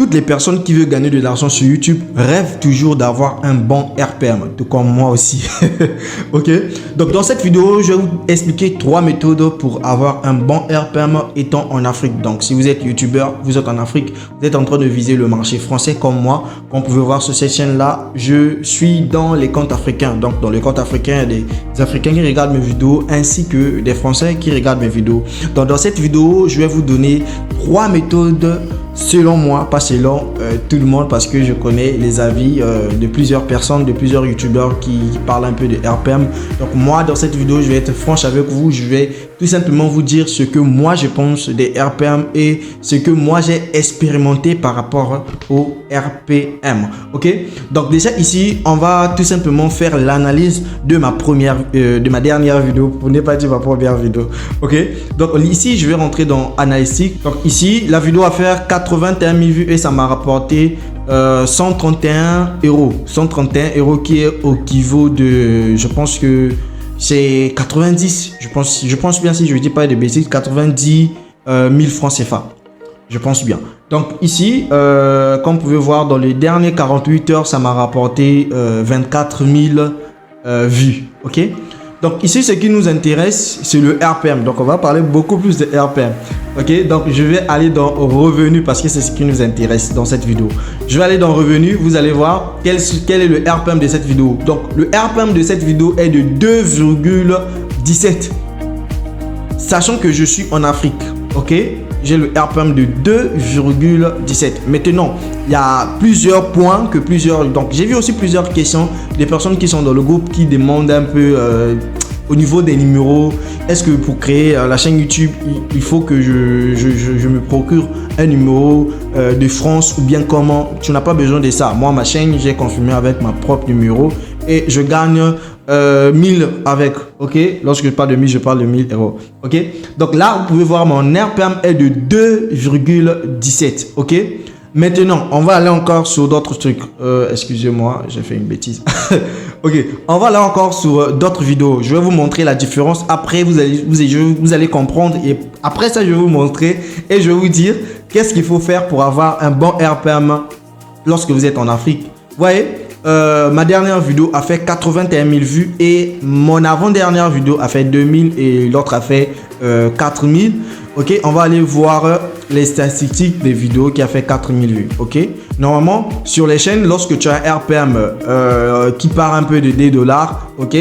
Toutes les personnes qui veulent gagner de l'argent sur YouTube rêvent toujours d'avoir un bon RPM, tout comme moi aussi. Ok, donc dans cette vidéo, je vais vous expliquer 3 méthodes pour avoir un bon RPM étant en Afrique. Donc si vous êtes youtubeur, vous êtes en Afrique, vous êtes en train de viser le marché français comme moi. Comme vous pouvez voir sur cette chaîne là, je suis dans les comptes africains. Donc dans les comptes africains, il y a des Africains qui regardent mes vidéos ainsi que des Français qui regardent mes vidéos. Donc dans cette vidéo, je vais vous donner 3 méthodes selon moi, pas selon tout le monde, parce que je connais les avis de plusieurs personnes, de plusieurs youtubeurs qui parlent un peu de RPM. Donc moi, dans cette vidéo, je vais être franche avec vous. Je vais tout simplement vous dire ce que moi je pense des RPM et ce que moi j'ai expérimenté par rapport au RPM. Ok, donc déjà ici, on va tout simplement faire l'analyse de ma dernière vidéo, pour ne pas dire ma première vidéo. Ok, donc ici, je vais rentrer dans analytique. Donc ici, la vidéo va faire 81 000 vues et ça m'a rapporté 131 euros. 131 euros qui est au niveau de, je pense que c'est 90, je pense bien, si je ne dis pas de bêtises, 90 000 francs CFA. Je pense bien. Donc ici, comme vous pouvez voir, dans les dernières 48 heures, ça m'a rapporté 24 000 vues. Ok. Donc ici, ce qui nous intéresse, c'est le RPM. Donc on va parler beaucoup plus de RPM. Ok, donc je vais aller dans revenu parce que c'est ce qui nous intéresse dans cette vidéo. Je vais aller dans revenu, vous allez voir quel est le RPM de cette vidéo. Donc le RPM de cette vidéo est de 2,17. Sachant que je suis en Afrique, ok, j'ai le RPM de 2,17. Maintenant, il y a plusieurs points que plusieurs... Donc, j'ai vu aussi plusieurs questions des personnes qui sont dans le groupe qui demandent un peu au niveau des numéros. Est-ce que pour créer la chaîne YouTube, il faut que je me procure un numéro de France ou bien comment? Tu n'as pas besoin de ça. Moi, ma chaîne, j'ai confirmé avec ma propre numéro et je gagne 1000 avec, ok. Lorsque je parle de 1000, je parle de 1000 euros, ok. Donc là, vous pouvez voir mon RPM est de 2,17, ok. Maintenant, on va aller encore sur d'autres trucs. Excusez-moi, j'ai fait une bêtise. Ok, on va aller encore sur d'autres vidéos. Je vais vous montrer la différence. Après, vous allez comprendre. Et après ça, je vais vous montrer et je vais vous dire qu'est-ce qu'il faut faire pour avoir un bon RPM lorsque vous êtes en Afrique. Vous voyez, ma dernière vidéo a fait 81 000 vues et mon avant-dernière vidéo a fait 2000 et l'autre a fait 4000. Ok, on va aller voir les statistiques des vidéos qui a fait 4000 vues. Ok, normalement sur les chaînes, lorsque tu as un RPM qui part un peu de $, ok,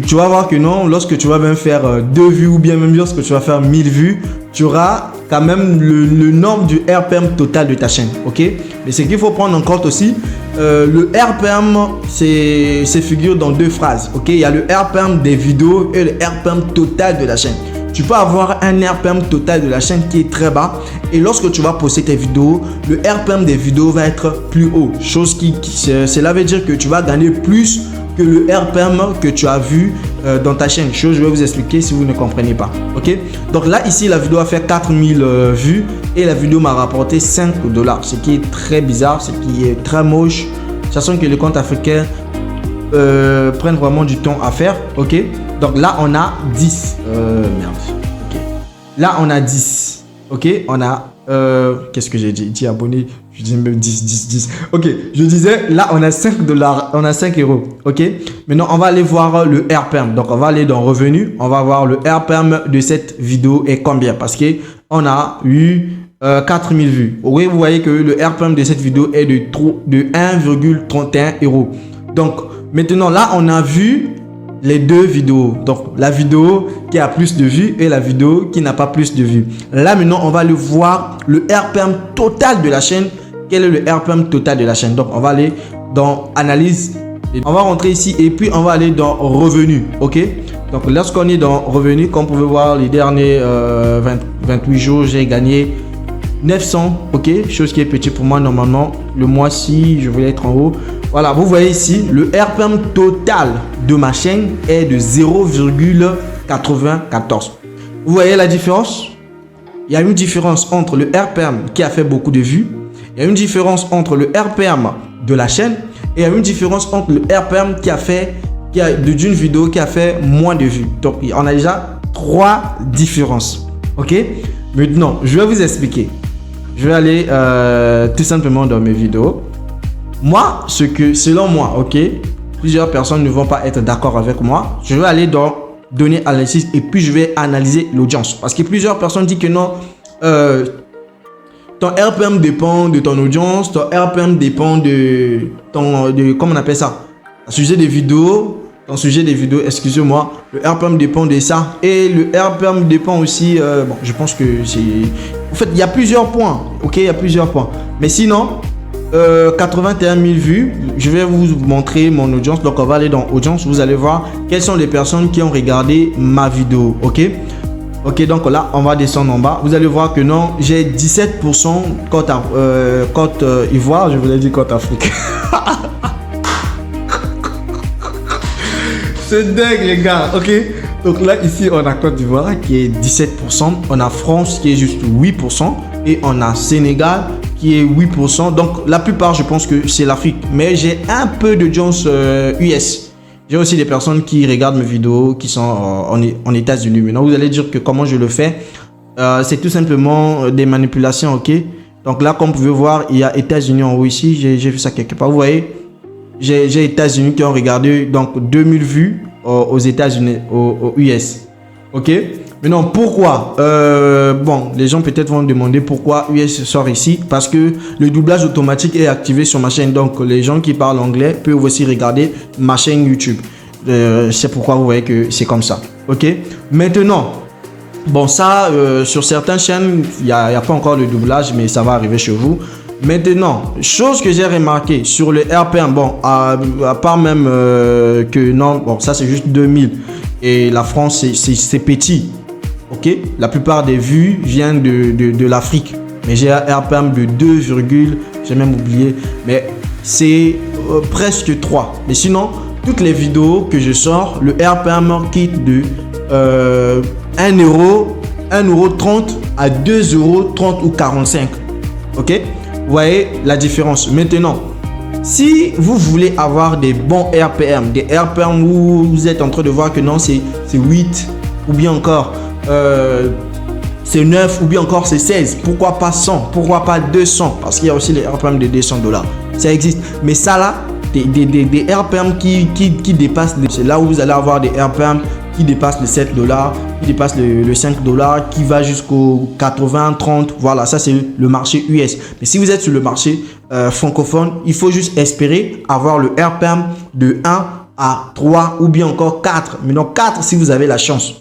tu vas voir que non, lorsque tu vas même faire 2 vues ou bien même lorsque tu vas faire 1000 vues, tu auras quand même le nombre du RPM total de ta chaîne. Ok, mais ce qu'il faut prendre en compte aussi, le RPM c'est figure dans 2 phrases. Ok, il y a le RPM des vidéos et le RPM total de la chaîne. Tu peux avoir un RPM total de la chaîne qui est très bas et lorsque tu vas poster tes vidéos, le RPM des vidéos va être plus haut. Chose cela veut dire que tu vas gagner plus que le RPM que tu as vu dans ta chaîne. Chose, je vais vous expliquer si vous ne comprenez pas. Ok, donc là ici la vidéo a fait 4000 vues et la vidéo m'a rapporté 5 $, ce qui est très bizarre, ce qui est très moche, sachant que les comptes africains prennent vraiment du temps à faire. Ok, donc là on a 10 merde. Ok, là on a 10. Ok, on a qu'est-ce que j'ai dit abonné, je dis même 10. Ok, je disais là on a 5 $, on a 5 euros. Ok, maintenant on va aller voir le RPM. Donc on va aller dans revenu, on va voir le RPM de cette vidéo est combien, parce que on a eu 4000 vues. Oui, vous voyez que le RPM de cette vidéo est de 1,31 euros. Donc maintenant là on a vu les 2 vidéos, donc la vidéo qui a plus de vues et la vidéo qui n'a pas plus de vues. Là maintenant on va aller voir le RPM total de la chaîne. Quel est le RPM total de la chaîne? Donc on va aller dans analyse, on va rentrer ici et puis on va aller dans revenu. Ok, donc lorsqu'on est dans revenu, comme vous pouvez voir, les derniers 28 jours j'ai gagné 900. Ok, chose qui est petit pour moi. Normalement le mois-ci je voulais être en haut. Voilà, vous voyez ici le RPM total de ma chaîne est de 0,94. Vous voyez la différence? Il y a une différence entre le RPM qui a fait beaucoup de vues, il y a une différence entre le RPM de la chaîne et il y a une différence entre le RPM d'une vidéo qui a fait moins de vues. Donc on a déjà 3 différences. Ok, maintenant je vais vous expliquer. je vais aller tout simplement dans mes vidéos. Moi, selon moi, ok, plusieurs personnes ne vont pas être d'accord avec moi. Je vais aller dans données analysis et puis je vais analyser l'audience. Parce que plusieurs personnes disent que non, ton RPM dépend de ton audience, ton RPM dépend de comment on appelle ça? Ton sujet des vidéos, excusez-moi, le RPM dépend de ça. Et le RPM dépend aussi, bon, je pense que c'est... En fait, il y a plusieurs points, ok, il y a plusieurs points. Mais sinon, 81 000 vues, je vais vous montrer mon audience. Donc, on va aller dans audience, vous allez voir quelles sont les personnes qui ont regardé ma vidéo, ok? Ok, donc là, on va descendre en bas. Vous allez voir que non, j'ai 17% Côte Ivoire, je voulais dire Côte Afrique. C'est dingue, les gars, ok? Donc là, ici, on a Côte d'Ivoire qui est 17%. On a France qui est juste 8%. Et on a Sénégal qui est 8%. Donc, la plupart, je pense que c'est l'Afrique. Mais j'ai un peu d'audience US. J'ai aussi des personnes qui regardent mes vidéos qui sont en États-Unis. Maintenant, vous allez dire que comment je le fais. C'est tout simplement des manipulations, ok? Donc là, comme vous pouvez voir, il y a États-Unis en haut ici. J'ai vu ça quelque part. Vous voyez, j'ai États-Unis qui ont regardé donc 2000 vues aux États-Unis, aux US. Ok? Maintenant, pourquoi? Bon, les gens peut-être vont me demander pourquoi US sort ici. Parce que le doublage automatique est activé sur ma chaîne. Donc, les gens qui parlent anglais peuvent aussi regarder ma chaîne YouTube. C'est pourquoi vous voyez que c'est comme ça. Ok? Maintenant, bon, ça, sur certaines chaînes, il n'y a pas encore le doublage, mais ça va arriver chez vous. Maintenant, chose que j'ai remarqué sur le RPM, bon, à part même que non, bon, ça c'est juste 2000 et la France c'est petit, ok? La plupart des vues viennent de l'Afrique, mais j'ai un RPM de 2, j'ai même oublié, mais c'est presque 3. Mais sinon, toutes les vidéos que je sors, le RPM quitte de 1,30€ à 2,30€ ou 45, ok? Vous voyez la différence. Maintenant, si vous voulez avoir des bons RPM, des RPM où vous êtes en train de voir que non, c'est 8 ou bien encore c'est 9 ou bien encore c'est 16, pourquoi pas 100, pourquoi pas 200? Parce qu'il y a aussi les RPM de $200. Ça existe. Mais ça là, des RPM qui dépassent, c'est là où vous allez avoir des RPM qui dépasse les $7, qui dépasse le $5, qui va jusqu'au 80, 30. Voilà, ça c'est le marché US. Mais si vous êtes sur le marché francophone, il faut juste espérer avoir le RPM de 1 à 3 ou bien encore 4. Mais non, 4 si vous avez la chance.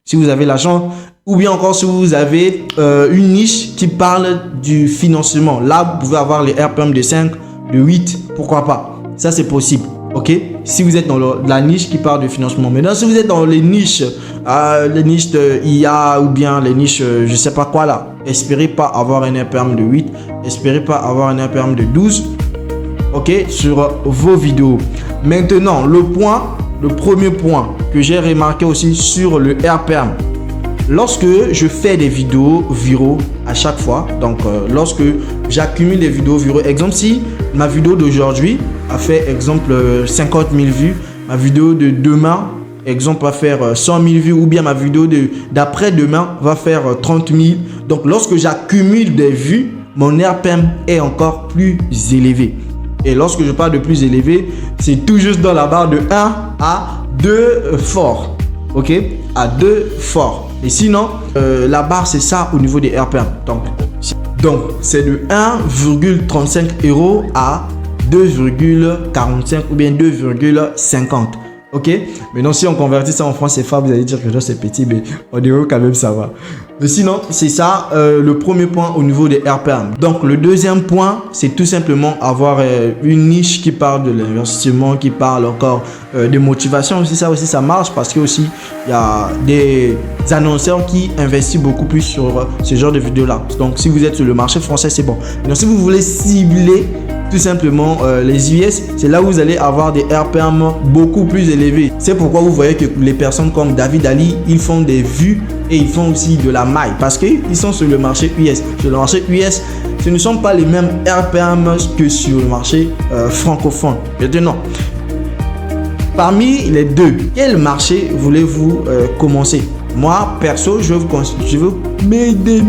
Si vous avez la chance. Ou bien encore si vous avez une niche qui parle du financement. Là, vous pouvez avoir les RPM de 5, de 8. Pourquoi pas? Ça, c'est possible. Ok, si vous êtes dans la niche qui parle de financement. Maintenant, si vous êtes dans les niches de IA ou bien les niches, je sais pas quoi là, espérez pas avoir un RPM de 8, espérez pas avoir un RPM de 12, ok, sur vos vidéos. Maintenant, le premier point que j'ai remarqué aussi sur le RPM, lorsque je fais des vidéos viraux à chaque fois, donc lorsque j'accumule des vidéos viraux, exemple si ma vidéo d'aujourd'hui a fait exemple 50 000 vues, ma vidéo de demain exemple va faire 100 000 vues ou bien ma vidéo d'après-demain va faire 30 000. Donc lorsque j'accumule des vues, mon RPM est encore plus élevé. Et lorsque je parle de plus élevé, c'est tout juste dans la barre de 1 à 2 forts. Ok, à 2 forts. Et sinon, la barre c'est ça au niveau des RPM. Donc c'est de 1,35€ à 2,45 ou bien 2,50. Ok, maintenant si on convertit ça en francs CFA, vous allez dire que c'est petit, mais en euros quand même ça va. Mais sinon, c'est ça le premier point au niveau des RPM. Donc le deuxième point, c'est tout simplement avoir une niche qui parle de l'investissement, qui parle encore de motivation. Aussi ça marche parce que aussi il y a des annonceurs qui investissent beaucoup plus sur ce genre de vidéos là. Donc si vous êtes sur le marché français, c'est bon. Donc si vous voulez cibler tout simplement les US, c'est là où vous allez avoir des RPM beaucoup plus élevés. C'est pourquoi vous voyez que les personnes comme David Ali, ils font des vues et ils font aussi de la maille parce qu'ils sont sur le marché US. Sur le marché US, ce ne sont pas les mêmes RPM que sur le marché francophone. Maintenant, parmi les deux, quel marché voulez-vous commencer? Moi, perso, je veux m'aider.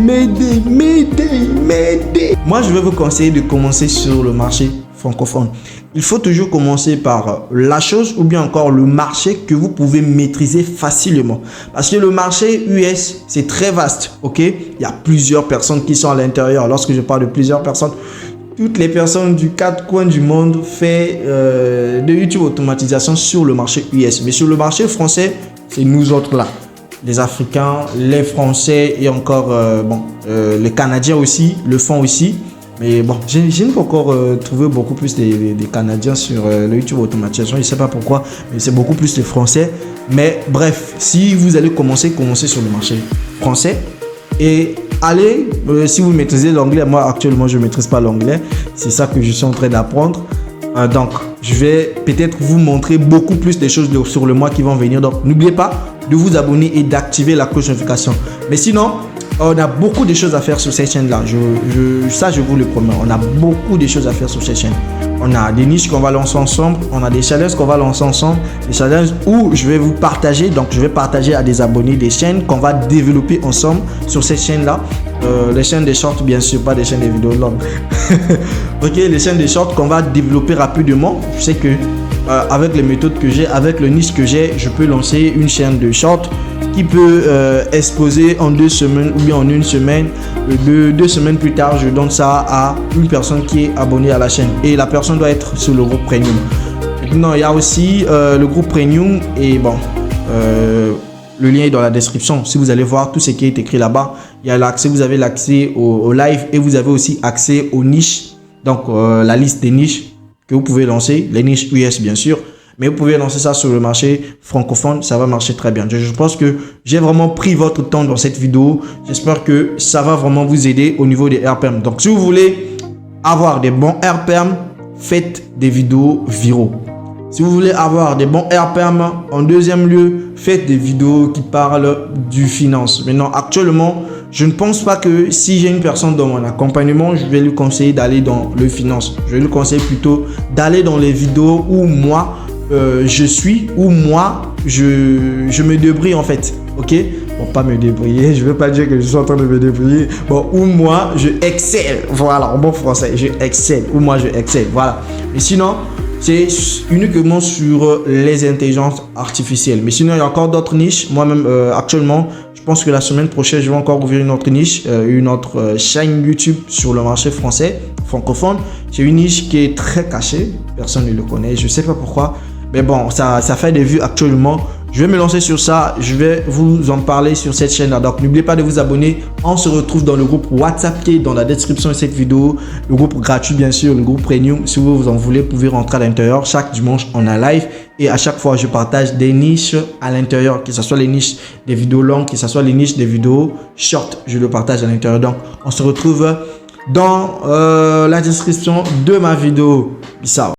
Moi, je vais vous conseiller de commencer sur le marché francophone. Il faut toujours commencer par la chose ou bien encore le marché que vous pouvez maîtriser facilement. Parce que le marché US, c'est très vaste, ok? Il y a plusieurs personnes qui sont à l'intérieur. Lorsque je parle de plusieurs personnes, toutes les personnes du quatre coins du monde font de YouTube automatisation sur le marché US. Mais sur le marché français, c'est nous autres là. Les Africains, les Français et encore les Canadiens aussi le font aussi. Mais bon, je n'ai pas encore trouvé beaucoup plus des Canadiens sur le YouTube automatisation. Je ne sais pas pourquoi, mais c'est beaucoup plus les Français. Mais bref, si vous allez commencez sur le marché français. Et allez, si vous maîtrisez l'anglais, moi actuellement je ne maîtrise pas l'anglais. C'est ça que je suis en train d'apprendre. Donc, je vais peut-être vous montrer beaucoup plus des choses sur le mois qui vont venir. Donc, n'oubliez pas de vous abonner et d'activer la cloche de notification. Mais sinon, on a beaucoup de choses à faire sur cette chaîne-là. Ça, je vous le promets. On a beaucoup de choses à faire sur cette chaîne. On a des niches qu'on va lancer ensemble. On a des challenges qu'on va lancer ensemble. Des challenges où je vais vous partager. Donc, je vais partager à des abonnés des chaînes qu'on va développer ensemble sur cette chaîne-là. Les chaînes des shorts, bien sûr, pas des chaînes des vidéos longues. Ok, les chaînes des shorts qu'on va développer rapidement. Je sais que avec les méthodes que j'ai, avec le niche que j'ai, je peux lancer une chaîne de shorts qui peut exposer en 2 semaines ou bien en 1 semaine. 2 semaines plus tard, je donne ça à une personne qui est abonnée à la chaîne. Et la personne doit être sur le groupe Premium. Maintenant, il y a aussi le groupe Premium et bon... le lien est dans la description. Si vous allez voir tout ce qui est écrit là-bas, il y a l'accès, vous avez l'accès au live et vous avez aussi accès aux niches. Donc, la liste des niches que vous pouvez lancer, les niches US bien sûr. Mais vous pouvez lancer ça sur le marché francophone, ça va marcher très bien. Je pense que j'ai vraiment pris votre temps dans cette vidéo. J'espère que ça va vraiment vous aider au niveau des RPM. Donc, si vous voulez avoir des bons RPM, faites des vidéos viraux. Si vous voulez avoir des bons RPM, en deuxième lieu, faites des vidéos qui parlent du finance. Maintenant, actuellement, je ne pense pas que si j'ai une personne dans mon accompagnement, je vais lui conseiller d'aller dans le finance. Je vais lui conseiller plutôt d'aller dans les vidéos où moi, je suis, où moi, je me débrouille en fait. Ok? Bon, pas me débrouiller, je ne veux pas dire que je suis en train de me débrouiller. Bon, où moi, je excelle. Voilà, en bon français, je excelle. Où moi, je excelle. Voilà. Mais sinon... c'est uniquement sur les intelligences artificielles. Mais sinon, il y a encore d'autres niches. Moi-même, actuellement, je pense que la semaine prochaine, je vais encore ouvrir une autre niche, une autre chaîne YouTube sur le marché français, francophone. C'est une niche qui est très cachée. Personne ne le connaît. Je ne sais pas pourquoi. Mais bon, ça fait des vues actuellement. Je vais me lancer sur ça. Je vais vous en parler sur cette chaîne-là. Donc, n'oubliez pas de vous abonner. On se retrouve dans le groupe WhatsApp qui est dans la description de cette vidéo. Le groupe gratuit, bien sûr, le groupe Premium. Si vous en voulez, vous pouvez rentrer à l'intérieur. Chaque dimanche, on a live. Et à chaque fois, je partage des niches à l'intérieur. Que ce soit les niches des vidéos longues, que ce soit les niches des vidéos short. Je le partage à l'intérieur. Donc, on se retrouve dans la description de ma vidéo. Peace out.